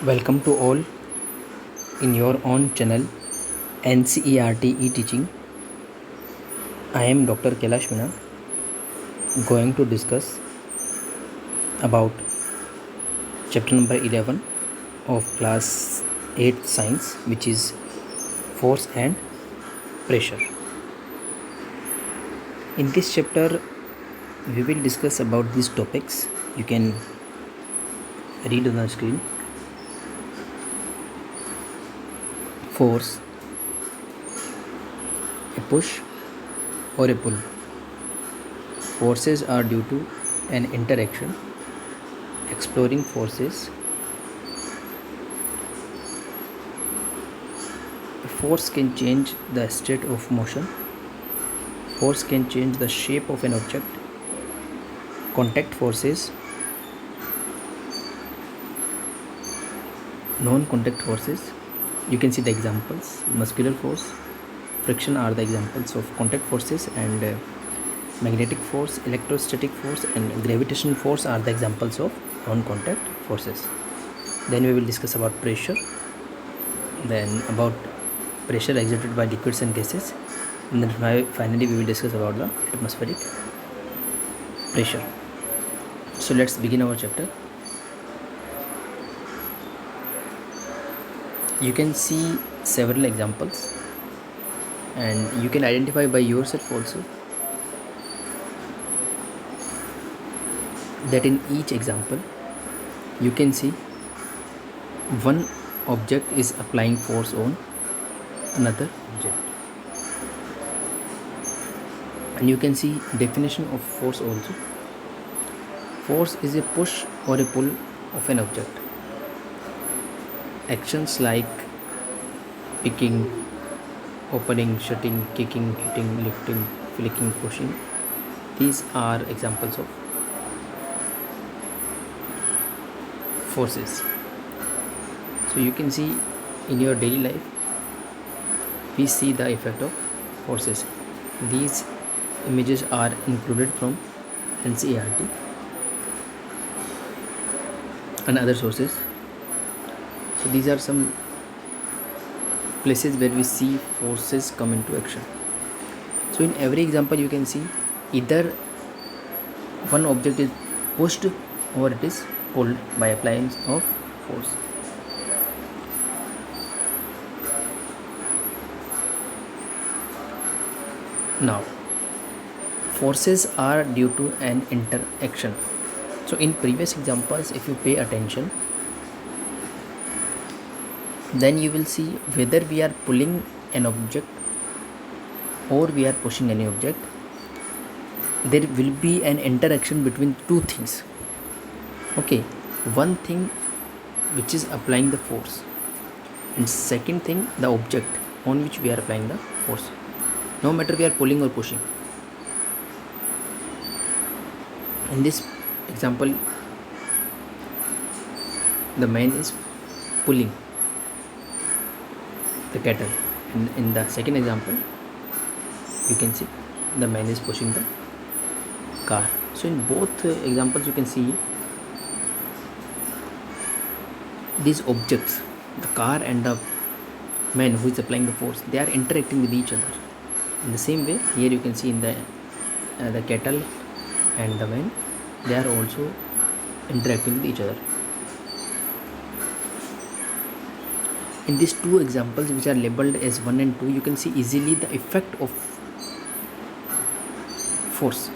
Welcome to all in your own channel NCERT e-teaching. I am Dr. Kailash Meena, going to discuss about chapter number 11 of class 8 science, which is force and pressure. In this chapter we will discuss about these topics. You can read on the screen. Force, a push or a pull. Forces are due to an interaction. Exploring forces. A force can change the state of motion. Force can change the shape of an object. Contact forces. Non-contact forces. You can see the examples. Muscular force, friction are the examples of contact forces, and magnetic force, electrostatic force and gravitational force are the examples of non-contact forces. Then we will discuss about pressure, then about pressure exerted by liquids and gases, and then finally we will discuss about the atmospheric pressure. So let's begin our chapter. You can see several examples and you can identify by yourself also that in each example you can see one object is applying force on another object, and you can see definition of force also. Force is a push or a pull of an object. Actions like picking, opening, shutting, kicking, hitting, lifting, flicking, pushing, these are examples of forces. So you can see in your daily life we see the effect of forces. These images are included from NCERT and other sources. So these are some places where we see forces come into action. So in every example you can see either one object is pushed or it is pulled by appliance of force. Now, forces are due to an interaction. So in previous examples, if you pay attention, then you will see whether we are pulling an object or we are pushing any object, there will be an interaction between two things. Okay, one thing which is applying the force, and second thing the object on which we are applying the force, no matter we are pulling or pushing. In this example the man is pulling the kettle, and in the second example you can see the man is pushing the car. So in both examples you can see these objects, the car and the man who is applying the force, they are interacting with each other. In the same way here you can see in the kettle and the man, they are also interacting with each other. In these two examples which are labeled as 1 and 2, you can see easily the effect of force.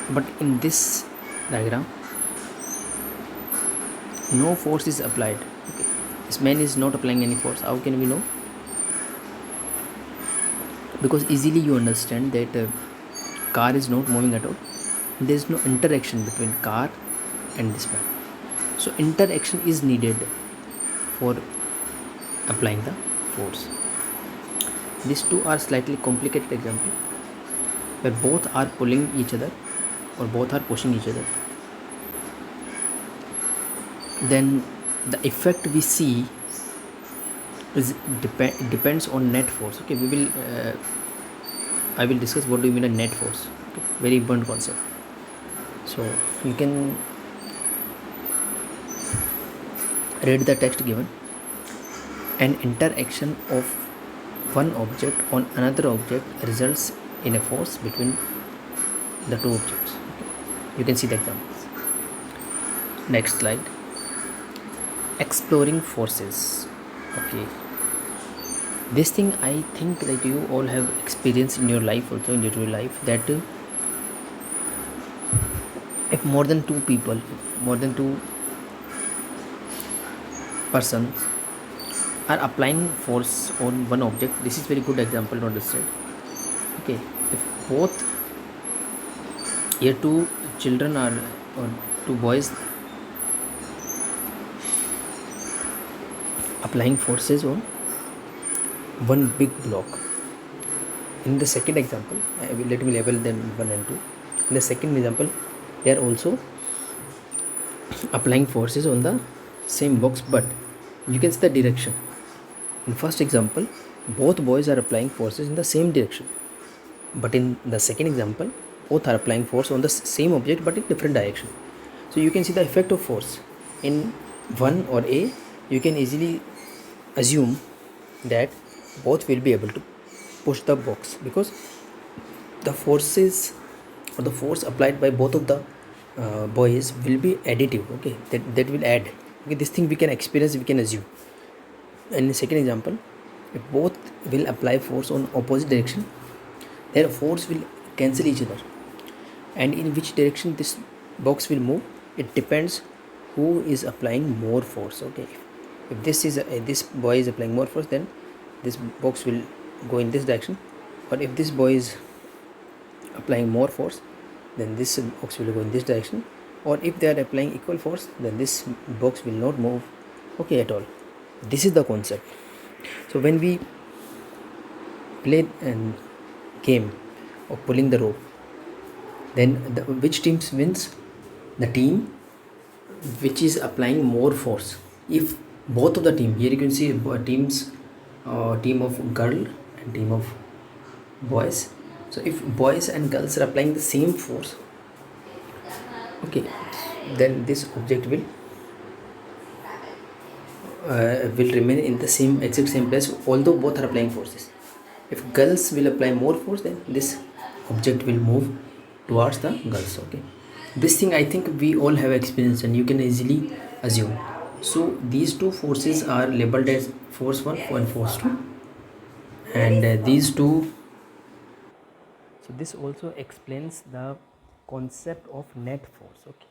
But in this diagram no force is applied. Okay. This man is not applying any force. How can we know? Because easily you understand that car is not moving at all. There is no interaction between car and this man. So interaction is needed for applying the force. These two are slightly complicated example where both are pulling each other or both are pushing each other. Then the effect we see is depends on net force. Okay, I will discuss what do you mean a net force. Okay, very important concept. So you can Read the text given. An interaction of one object on another object results in a force between the two objects. You can see the examples. Next slide. Exploring forces. Okay, this thing I think that you all have experienced in your life, also in your real life, that if more than two people, more than two persons are applying force on one object, this is very good example to understand. Okay, if both here two children are, or two boys, applying forces on one big block. In the second example, let me label them 1 and 2. In the second example, they are also applying forces on the same box, but you can see the direction. In first example, both boys are applying forces in the same direction, but in the second example, both are applying force on the same object but in different direction. So you can see the effect of force in 1 or A. You can easily assume that both will be able to push the box, because the forces or the force applied by both of the boys will be additive. Okay, that will add. Okay, this thing we can experience, we can assume. And in the second example, if both will apply force on opposite direction, their force will cancel each other, and in which direction this box will move, it depends who is applying more force. Okay, if this is this boy is applying more force, then this box will go in this direction, but if this boy is applying more force, then this box will go in this direction, or if they are applying equal force, then this box will not move, okay, at all. This is the concept. So when we play a game of pulling the rope, then which team wins? The team which is applying more force. If both of the team, here you can see team of girl and team of boys. So if boys and girls are applying the same force, okay, then this object will remain in the same exact same place, although both are applying forces. If girls will apply more force, then this object will move towards the girls. Okay, this thing I think we all have experienced and you can easily assume. So these two forces are labeled as force 1 and force 2, and these two. So this also explains the concept of net force. Okay,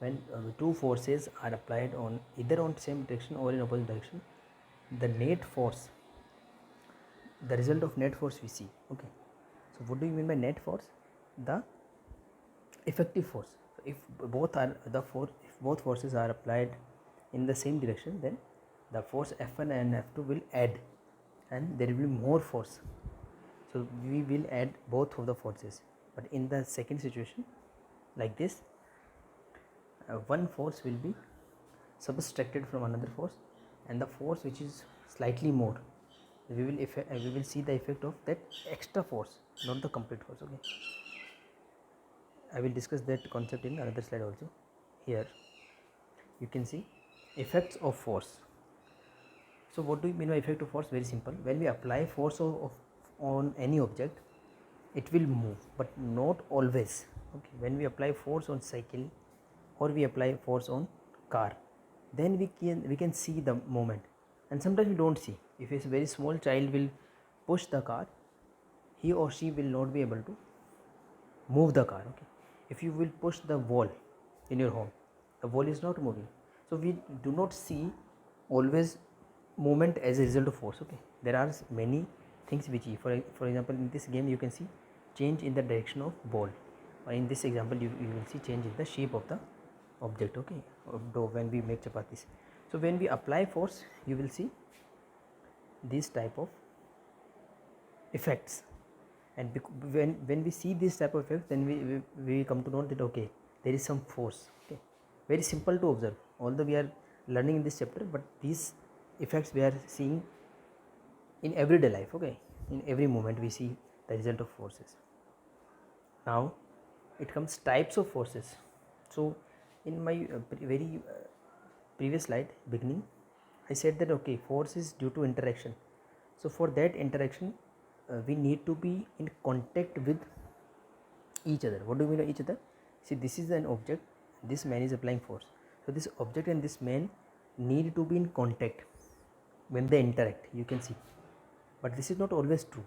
when two forces are applied on either on same direction or in opposite direction, the net force, the result of net force we see. Okay, so what do you mean by net force? The effective force. So if both are if both forces are applied in the same direction, then the force F1 and F2 will add, and there will be more force. So we will add both of the forces. But in the second situation, like this, one force will be subtracted from another force, and the force which is slightly more, we will see the effect of that extra force, not the complete force. Okay, I will discuss that concept in another slide also. Here you can see effects of force. So what do you mean by effect of force? Very simple. When we apply force on any object, it will move, but not always. Okay, when we apply force on cycle or we apply force on car, then we can see the movement, and sometimes we don't see. If a very small child will push the car, he or she will not be able to move the car. Okay, if you will push the wall in your home, the wall is not moving, so we do not see always movement as a result of force. Okay, there are many things which, for example, in this game you can see change in the direction of ball, or in this example you will see change in the shape of the object. Okay, of dough when we make chapatis. So when we apply force, you will see this type of effects, and when we see this type of effect, then we come to know that okay, there is some force. Okay, very simple to observe, although we are learning in this chapter, but these effects we are seeing in everyday life. Okay, in every moment we see the result of forces. Now it comes types of forces. So in my very previous slide beginning, I said that okay, force is due to interaction. So for that interaction, we need to be in contact with each other. What do we mean each other? See, this is an object, this man is applying force. So this object and this man need to be in contact when they interact, you can see. But this is not always true.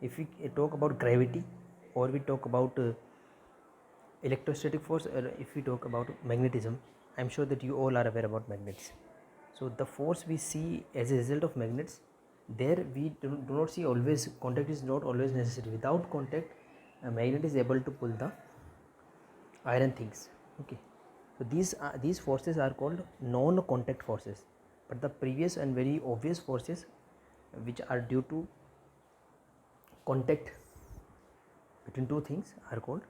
If we talk about gravity, or we talk about electrostatic force, or if we talk about magnetism, I am sure that you all are aware about magnets. So the force we see as a result of magnets, there we do not see always, contact is not always necessary. Without contact, a magnet is able to pull the iron things. Okay, so these forces are called non-contact forces. But the previous and very obvious forces which are due to contact between two things are called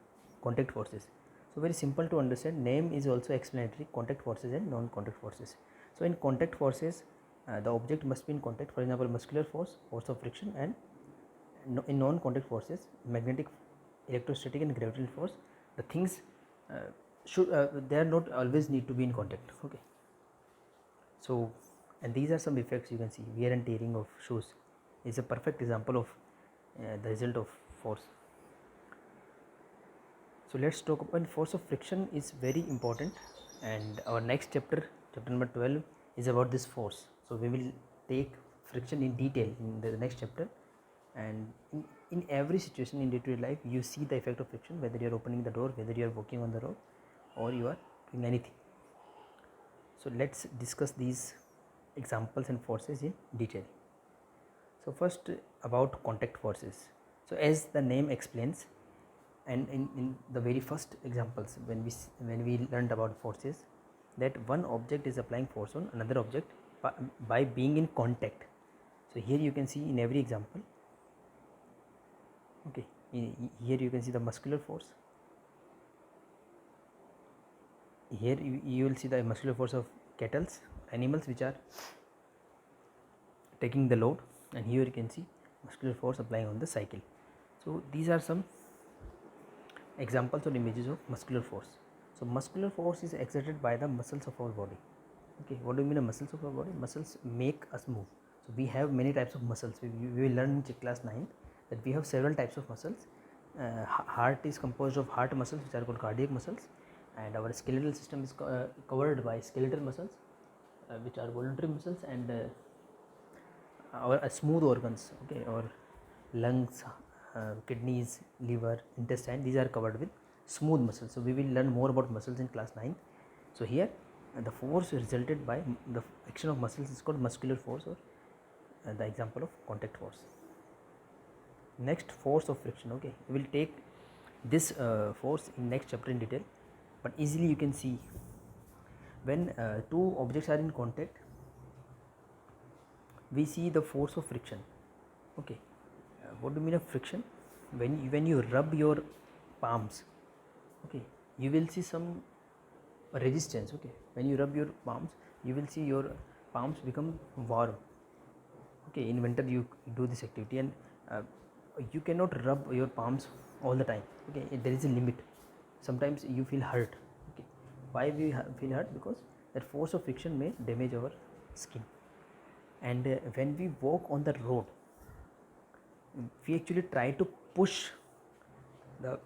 contact forces. So very simple to understand, name is also explanatory, contact forces and non-contact forces. So in contact forces, the object must be in contact, for example muscular force, force of friction, and in non-contact forces, magnetic, electrostatic and gravitational force, the things they are not always need to be in contact. Okay, so and these are some effects you can see. Wear and tearing of shoes is a perfect example of the result of force. So let's talk about force of friction is very important, and our next chapter, chapter number 12, is about this force. So we will take friction in detail in the next chapter, and in every situation in day-to-day life you see the effect of friction, whether you are opening the door, whether you are walking on the road, or you are doing anything. So let's discuss these examples and forces in detail. So first, about contact forces. So as the name explains, and in the very first examples when we learned about forces, that one object is applying force on another object by being in contact. So here you can see in every example, okay, here you can see the muscular force. Here you will see the muscular force of cattle, animals which are taking the load, and here you can see muscular force applying on the cycle. So these are some examples or images of muscular force. So muscular force is exerted by the muscles of our body. Okay, what do you mean the muscles of our body? Muscles make us move. So we have many types of muscles. We will learn in class 9 that we have several types of muscles. Heart is composed of heart muscles which are called cardiac muscles, and our skeletal system is covered by skeletal muscles which are voluntary muscles, and our smooth organs, okay, or lungs, kidneys, liver, intestine, these are covered with smooth muscles. So we will learn more about muscles in class 9. So here the force resulted by the action of muscles is called muscular force, or the example of contact force. Next, force of friction. Okay, we will take this force in next chapter in detail, but easily you can see when two objects are in contact, we see the force of friction. Okay, what do you mean of friction? When you rub your palms, okay, you will see some resistance. Okay, when you rub your palms, you will see your palms become warm. Okay, in winter you do this activity, and you cannot rub your palms all the time. Okay, there is a limit. Sometimes you feel hurt. Okay, why we feel hurt? Because that force of friction may damage our skin. And when we walk on the road, we actually try to push the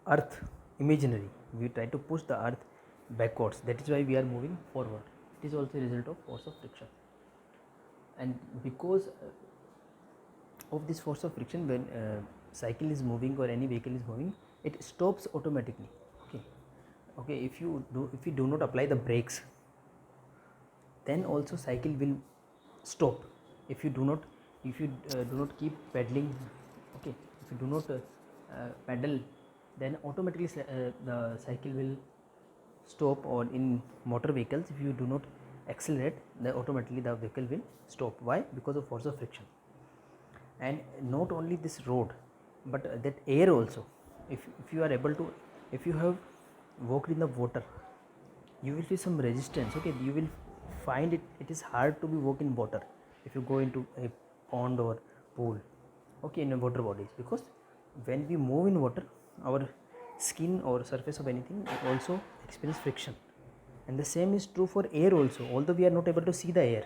earth imaginary, we try to push the earth backwards. That is why we are moving forward. It is also a result of force of friction. And because of this force of friction, when cycle is moving or any vehicle is moving, it stops automatically. Okay, if you do not apply the brakes, then also cycle will stop. If you do not keep pedaling, okay, if you do not pedal, then automatically the cycle will stop. Or in motor vehicles, if you do not accelerate, then automatically the vehicle will stop. Why? Because of force of friction. And not only this road, but that air also. If you are able to, if you have walked in the water, you will feel some resistance. Okay, you will find it is hard to be walk in water if you go into a pond or pool, okay, in water bodies, because when we move in water, our skin or surface of anything also experience friction. And the same is true for air also, although we are not able to see the air,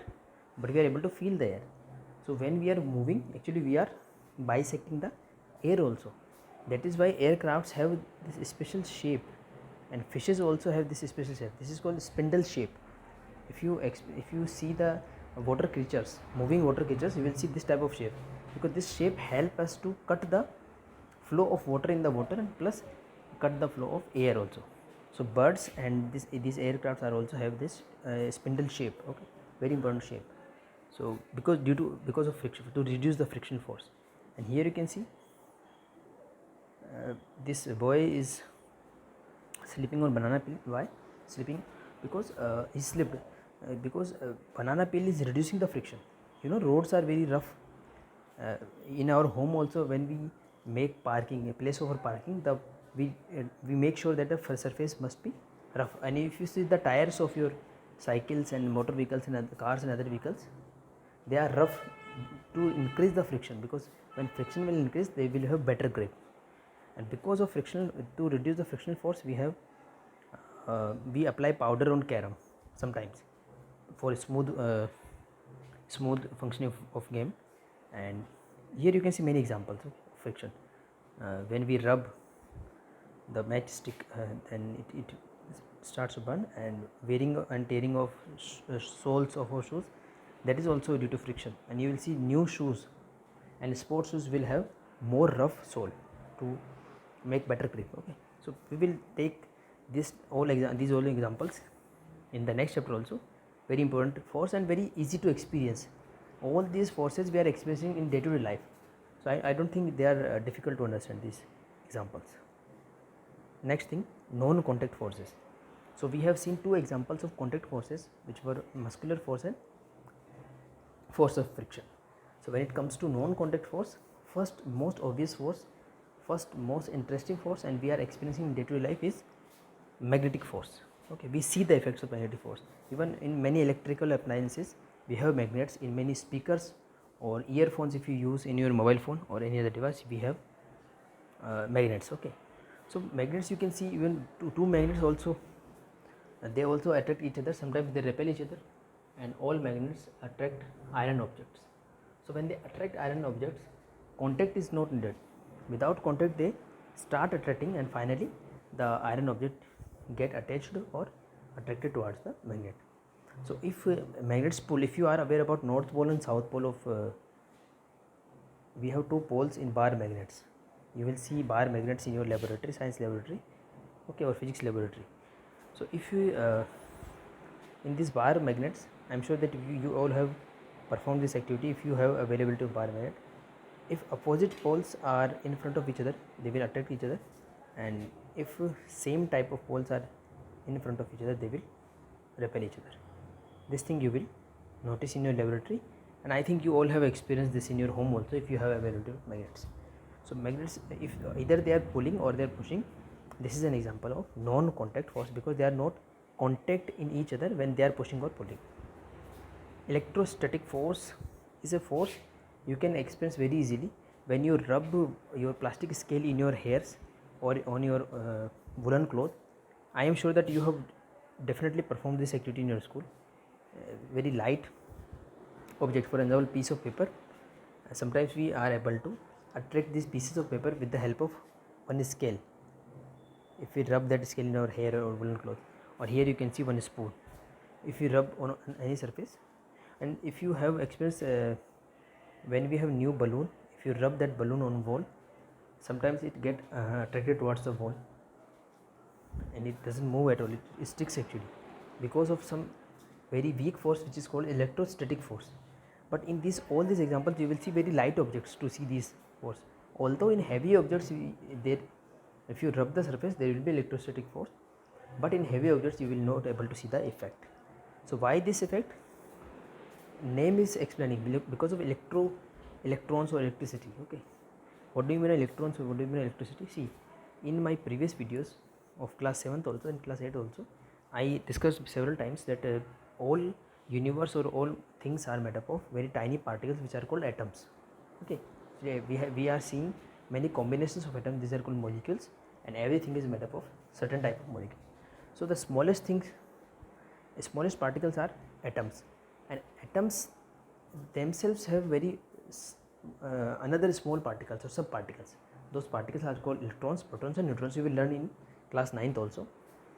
but we are able to feel the air. So when we are moving, actually we are bisecting the air also. That is why aircrafts have this special shape, and fishes also have this special shape. This is called spindle shape. If you see the water creatures, moving water creatures, you will see this type of shape, because this shape help us to cut the flow of water in the water and plus cut the flow of air also. So birds and these aircrafts are also have this spindle shape. Okay, very important shape. So because of friction, to reduce the friction force. And here you can see this boy is sleeping on banana peel. Why sleeping? Because he slipped, because banana peel is reducing the friction. Roads are very rough. In our home also, when we make parking a place for parking, we make sure that the surface must be rough. And if you see the tires of your cycles and motor vehicles and other cars and other vehicles, they are rough to increase the friction, because when friction will increase, they will have better grip. And because of friction, to reduce the frictional force, we apply powder on carom sometimes for smooth functioning of game. And here you can see many examples of friction. When we rub the matchstick, then it starts to burn, and wearing and tearing of soles of our shoes, that is also due to friction. And you will see new shoes and sports shoes will have more rough sole to make better grip. Okay, so we will take these all examples in the next chapter also. Very important force and very easy to experience. All these forces we are experiencing in day-to-day life, so I don't think they are difficult to understand these examples. Next thing, non-contact forces. So we have seen two examples of contact forces, which were muscular force and force of friction. So when it comes to non-contact force, first most obvious force, first most interesting force, and we are experiencing in day-to-day life, is magnetic force. Okay, we see the effects of magnetic force. Even in many electrical appliances, we have magnets. In many speakers or earphones, if you use in your mobile phone or any other device, we have magnets. Okay, so magnets, you can see even two magnets also, they also attract each other. Sometimes they repel each other, and all magnets attract iron objects. So when they attract iron objects, contact is not needed. Without contact, they start attracting, and finally the iron object get attached or attracted towards the magnet. So if magnets pull, if you are aware about north pole and south pole of we have two poles in bar magnets. You will see bar magnets in your laboratory, science laboratory, okay, or physics laboratory. So if you in these bar magnets, I am sure that you all have performed this activity. If you have availability of bar magnet, if opposite poles are in front of each other, they will attract each other, and if same type of poles are in front of each other, they will repel each other. This thing you will notice in your laboratory, and I think you all have experienced this in your home also if you have availability of magnets. So magnets, if either they are pulling or they are pushing, this is an example of non-contact force, because they are not contact in each other when they are pushing or pulling. Electrostatic force is a force you can experience very easily when you rub your plastic scale in your hairs or on your woolen cloth. I am sure that you have definitely performed this activity in your school. Very light object, for example piece of paper, sometimes we are able to attract these pieces of paper with the help of one scale. If we rub that scale in our hair or woolen cloth, or here you can see one spoon, if you rub on any surface, and if you have experience when we have new balloon, if you rub that balloon on wall, sometimes it get attracted towards the wall and it doesn't move at all, it sticks actually, because of some very weak force which is called electrostatic force. But in this all these examples, you will see very light objects to see these force. Although in heavy objects, if you rub the surface, there will be electrostatic force, but in heavy objects you will not able to see the effect. So why this effect? Name is explaining, because of electrons or electricity. Okay, what do you mean electrons or what do you mean electricity? See, in my previous videos of class 7th also and class 8 also, I discussed several times that all universe or all things are made up of very tiny particles which are called atoms. Okay, so we are seeing many combinations of atoms, these are called molecules, and everything is made up of certain type of molecule. So the smallest things Smallest particles are atoms, and atoms themselves have very another small particles or subparticles. Those particles are called electrons, protons and neutrons. You will learn in class 9th also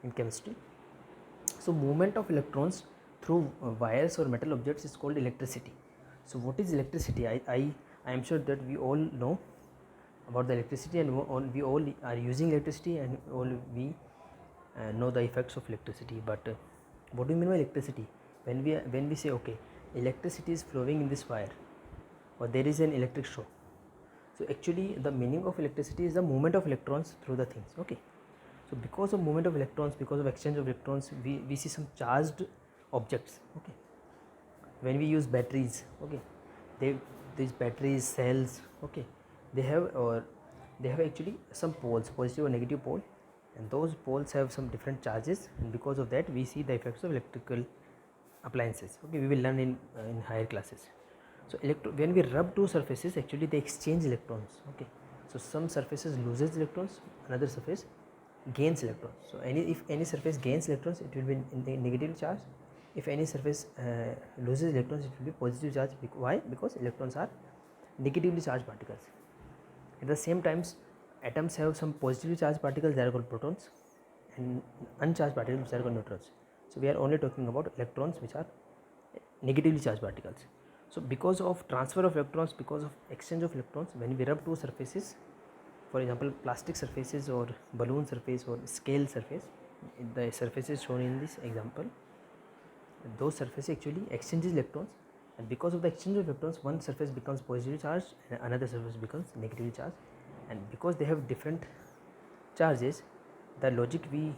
in chemistry. So movement of electrons through wires or metal objects is called electricity. So what is electricity? I am sure that we all know about the electricity, and we all are using electricity, and all we know the effects of electricity. But what do you mean by electricity? When we say okay, electricity is flowing in this wire, or there is an electric shock. So actually the meaning of electricity is the movement of electrons through the things. Okay, so because of movement of electrons, because of exchange of electrons, we see some charged objects. Okay, when we use batteries, okay, these batteries cells, okay, they have actually some poles, positive or negative pole, and those poles have some different charges, and because of that we see the effects of electrical appliances. Okay, we will learn in higher classes. So when we rub two surfaces, actually they exchange electrons. Okay, so some surfaces loses electrons, another surface gains electrons. So if any surface gains electrons, it will be in the negative charge. If any surface loses electrons, it will be positive charge. Why? Because electrons are negatively charged particles. At the same times, atoms have some positively charged particles that are called protons, and uncharged particles which are called neutrons. So we are only talking about electrons which are negatively charged particles. So because of transfer of electrons, because of exchange of electrons, when we rub two surfaces, for example plastic surfaces or balloon surface or scale surface, the surfaces shown in this example, those surfaces actually exchanges electrons, and because of the exchange of electrons, one surface becomes positively charged and another surface becomes negatively charged. And because they have different charges, the logic we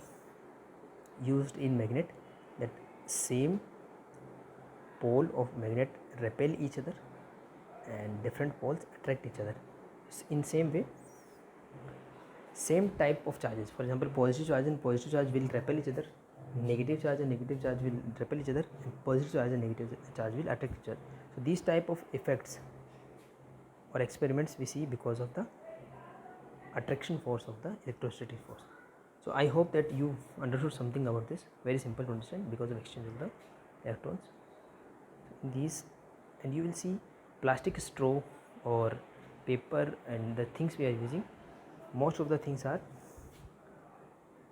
used in magnet, that same pole of magnet repel each other and different poles attract each other. In same way, same type of charges, for example positive charge and positive charge will repel each other, negative charge and negative charge will repel each other, and positive charge and negative charge will attract each other. So these type of effects or experiments we see because of the attraction force of the electrostatic force. So I hope that you understood something about this. Very simple to understand because of exchange of the electrons. These, and you will see plastic straw or paper and the things we are using, most of the things are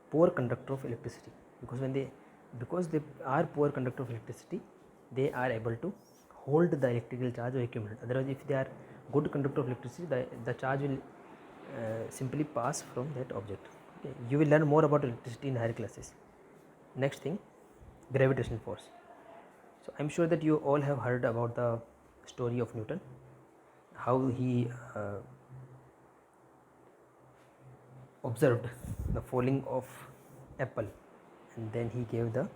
poor conductor of electricity, because they are poor conductor of electricity, they are able to hold the electrical charge or accumulate. Otherwise, if they are good conductor of electricity, the charge will simply pass from that object. Okay, you will learn more about electricity in higher classes. Next thing, gravitational force. So I'm sure that you all have heard about the story of Newton, how he observed the falling of apple, and then he gave the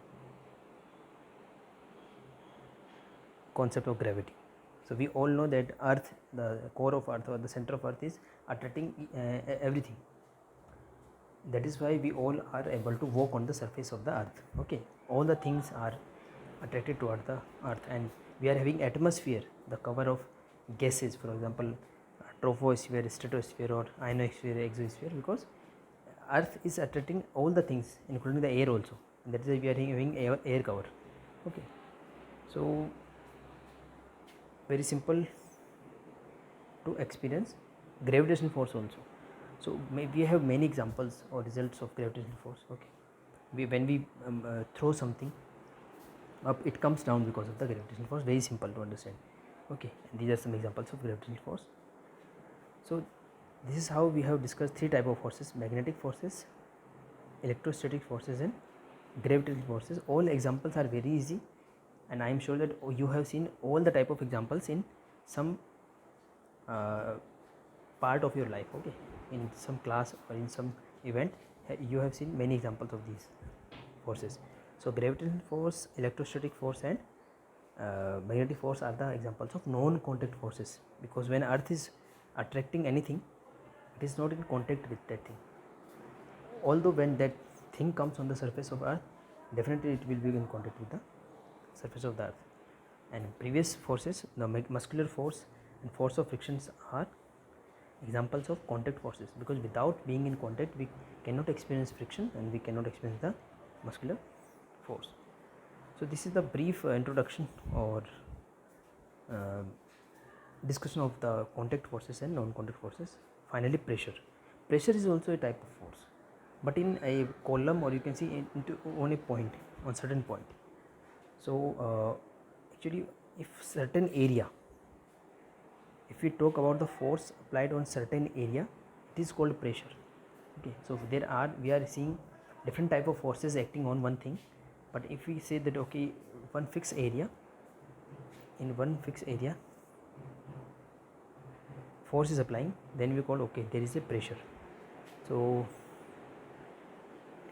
concept of gravity. So we all know that earth, the core of earth or the center of earth is attracting everything. That is why we all are able to walk on the surface of the earth. Okay, all the things are attracted toward the earth, and we are having atmosphere, the cover of gases, for example troposphere, stratosphere or ionosphere, exosphere, because earth is attracting all the things including the air also, and that is why we are having air cover. Okay, so very simple to experience gravitational force also. So we have many examples or results of gravitational force. Okay, when we throw something up, it comes down because of the gravitational force. Very simple to understand. Okay, and these are some examples of gravitational force. So this is how we have discussed three type of forces: magnetic forces, electrostatic forces and gravitational forces. All examples are very easy, and I am sure that you have seen all the type of examples in some part of your life. Okay, in some class or in some event, you have seen many examples of these forces. So gravitational force, electrostatic force and magnetic force are the examples of non-contact forces, because when earth is attracting anything, it is not in contact with that thing. Although when that thing comes on the surface of earth, definitely it will be in contact with the surface of the earth. And previous forces, the muscular force and force of frictions are examples of contact forces, because without being in contact we cannot experience friction and we cannot experience the muscular force. So this is the brief introduction or uh, discussion of the contact forces and non-contact forces. Finally, pressure. Pressure is also a type of force, but in a column, or you can see into on a point, on certain point. So actually, if certain area, if we talk about the force applied on certain area, it is called pressure. Okay, so we are seeing different type of forces acting on one thing, but if we say that okay, one fixed area, in one fixed area force is applying, then we call okay, there is a pressure. So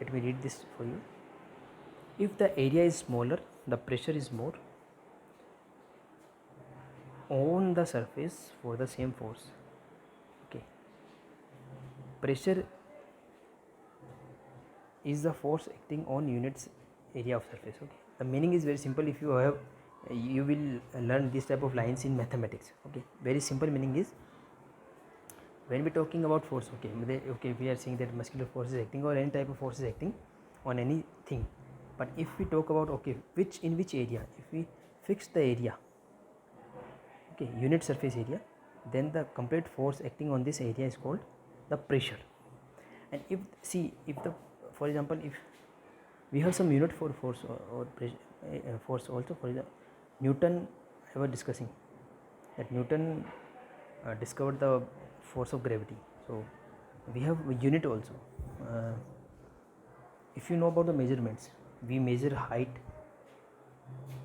let me read this for you. If the area is smaller, the pressure is more on the surface for the same force. Okay, pressure is the force acting on units area of surface. Okay, the meaning is very simple. If you have, you will learn this type of lines in mathematics. Okay, very simple meaning is, when we talking about force, okay, we are saying that muscular force is acting, or any type of force is acting on anything. But if we talk about okay, in which area, if we fix the area, okay, unit surface area, then the complete force acting on this area is called the pressure. And if the, for example, if we have some unit for force or pressure, force also, for example, Newton, I was discussing that Newton discovered the force of gravity. So we have a unit also. If you know about the measurements, we measure height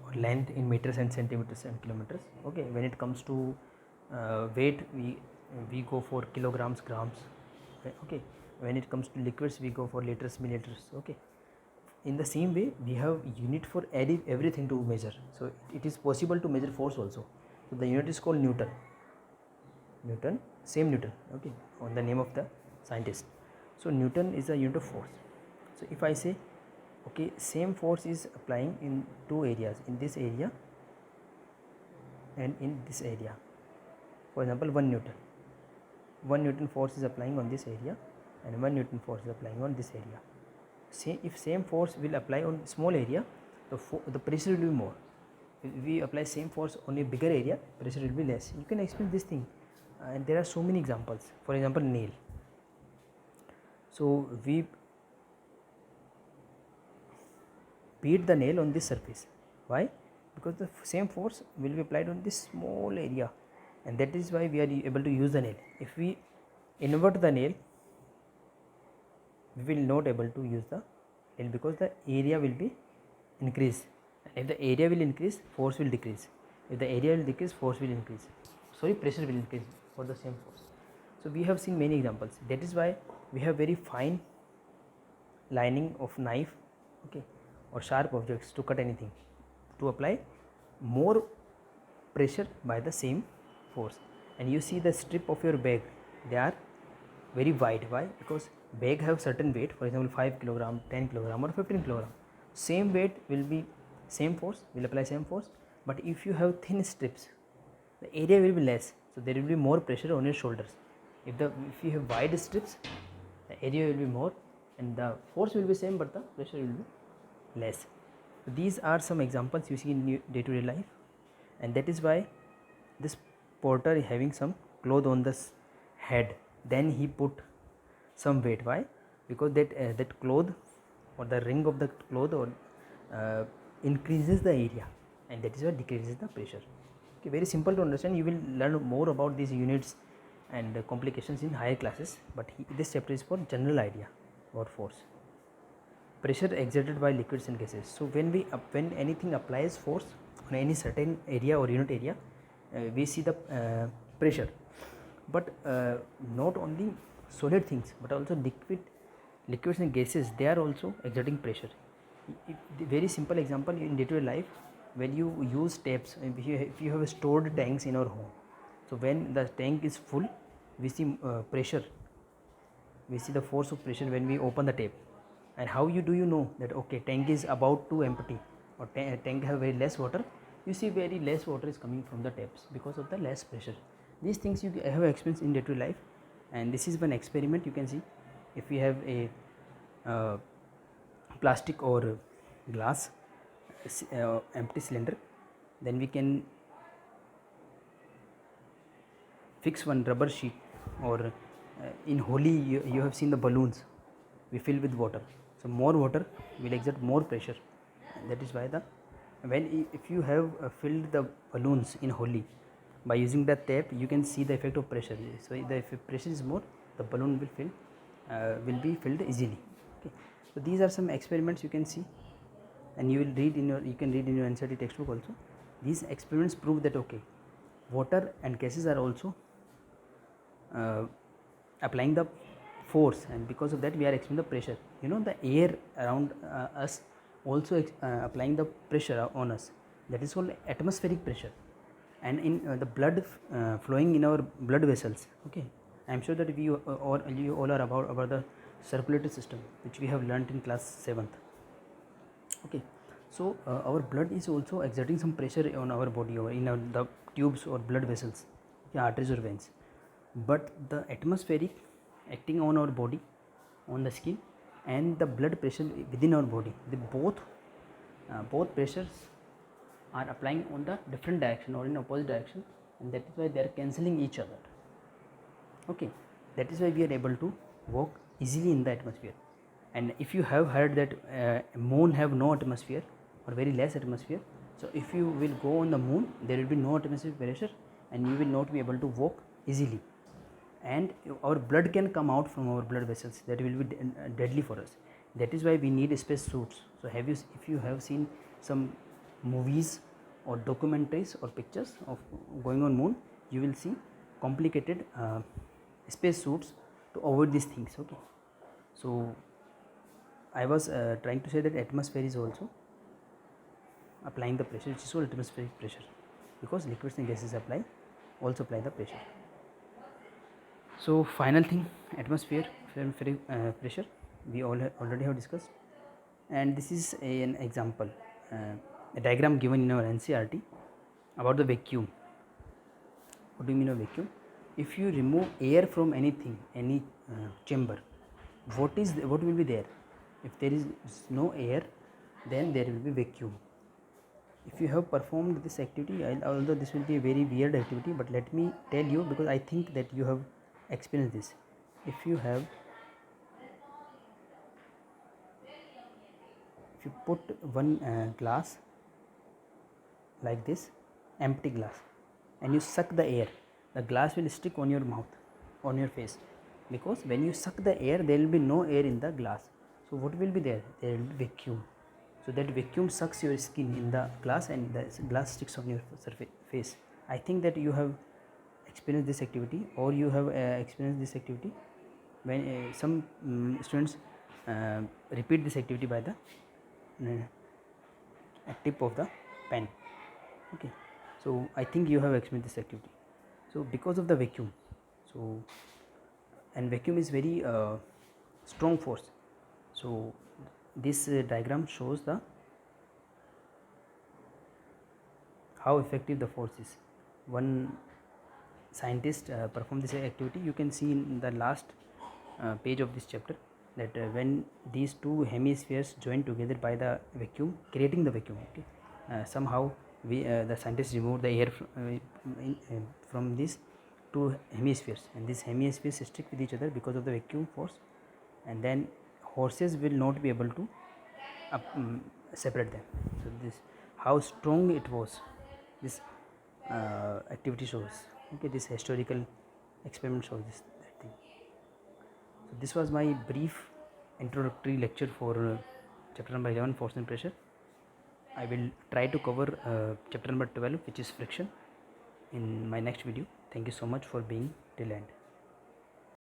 or length in meters and centimeters and kilometers. Okay, when it comes to weight, we go for kilograms, grams. Okay, when it comes to liquids, we go for liters, milliliters. Okay, in the same way, we have unit for everything to measure. So it is possible to measure force also. So the unit is called Newton. Same Newton. Okay, on the name of the scientist. So Newton is the unit of force. So if I say okay, same force is applying in two areas, in this area and in this area. For example, 1 Newton force is applying on this area, and 1 Newton force is applying on this area. If same force will apply on small area, the pressure will be more. If we apply same force on a bigger area, pressure will be less. You can explain this thing, and there are so many examples. For example, nail. So we beat the nail on this surface. Why? Because the same force will be applied on this small area, and that is why we are able to use the nail. If we invert the nail, we will not able to use the nail, because the area will be increase. If the area will increase, force will decrease. If the area will decrease, force will increase. Pressure will increase for the same force. So we have seen many examples. That is why we have very fine lining of knife, okay, or sharp objects to cut anything, to apply more pressure by the same force. And you see the strip of your bag, they are very wide. Why? Because bag have certain weight, for example 5 kilogram, 10 kilogram or 15 kilogram. Same weight will be same force, will apply same force. But if you have thin strips, the area will be less, so there will be more pressure on your shoulders. If you have wide strips, the area will be more and the force will be same, but the pressure will be less. So these are some examples you see in day-to-day life, and that is why this porter is having some cloth on the head, then he put some weight. Why? Because that cloth or the ring of the cloth or increases the area, and that is what decreases the pressure. Okay, very simple to understand. You will learn more about these units and complications in higher classes, but this chapter is for general idea about force. Pressure exerted by liquids and gases. So when anything applies force on any certain area or unit area, we see the pressure. But not only solid things, but also liquids and gases, they are also exerting pressure. Very simple example in day-to-day life, when you use taps, if you have stored tanks in our home, so when the tank is full, we see pressure, we see the force of pressure when we open the tap. And how do you know that okay, tank is about to empty, or tank have very less water? You see very less water is coming from the taps because of the less pressure. These things you have experienced in day-to-day life, and this is one experiment. You can see, if we have a plastic or glass, empty cylinder, then we can fix one rubber sheet, or in Holi you have seen the balloons we fill with water. So more water will exert more pressure, and that is why if you have filled the balloons in Holi by using the tap, you can see the effect of pressure. So if pressure is more, the balloon will be filled easily. Okay, so these are some experiments you can see, and you can read in your NCERT textbook also. These experiments prove that okay, water and gases are also applying the force, and because of that we are experiencing the pressure. The air around us also applying the pressure on us. That is called atmospheric pressure. And in the blood flowing in our blood vessels. Okay, I am sure that you all are about the circulatory system, which we have learnt in class 7th. Okay, so our blood is also exerting some pressure on our body, or in the tubes or blood vessels, arteries or veins. But the atmospheric acting on our body, on the skin, and the blood pressure within our body, both pressures are applying on the different direction or in opposite direction, and that is why they are cancelling each other. Okay, that is why we are able to walk easily in the atmosphere. And if you have heard that moon have no atmosphere or very less atmosphere, so if you will go on the moon, there will be no atmospheric pressure and you will not be able to walk easily, and our blood can come out from our blood vessels. That will be deadly for us. That is why we need space suits. So if you have seen some movies or documentaries or pictures of going on moon, you will see complicated space suits to avoid these things. Okay, so I was trying to say that atmosphere is also applying the pressure, which is called atmospheric pressure, because liquids and gases also apply the pressure. So final thing, atmospheric pressure we already have discussed, and this is an example, a diagram given in our NCERT about the vacuum. What do you mean by vacuum? If you remove air from any chamber, what will be there? If there is no air, then there will be vacuum. If you have performed this activity, although this will be a very weird activity, but let me tell you, because I think that you have experienced this. If you put one glass like this, empty glass, and you suck the air, the glass will stick on your mouth, on your face, because when you suck the air, there will be no air in the glass. So what will be there? There will be vacuum. So that vacuum sucks your skin in the glass, and the glass sticks on your face. I think that you have experienced this activity, or you have experienced this activity when some students repeat this activity by the tip of the pen. Okay, so I think you have experienced this activity. So because of the vacuum, and vacuum is very strong force. So this diagram shows how effective the force is. One scientist performed this activity. You can see in the last page of this chapter that when these two hemispheres join together by the vacuum, creating the vacuum, okay, somehow the scientists removed the air from these two hemispheres, and these hemispheres stick with each other because of the vacuum force, and then horses will not be able to separate them. So this, how strong it was, this activity shows. Okay, this historical experiment shows that thing. So this was my brief introductory lecture for chapter number 11, force and pressure. I will try to cover chapter number 12, which is friction, in my next video. Thank you so much for being till end.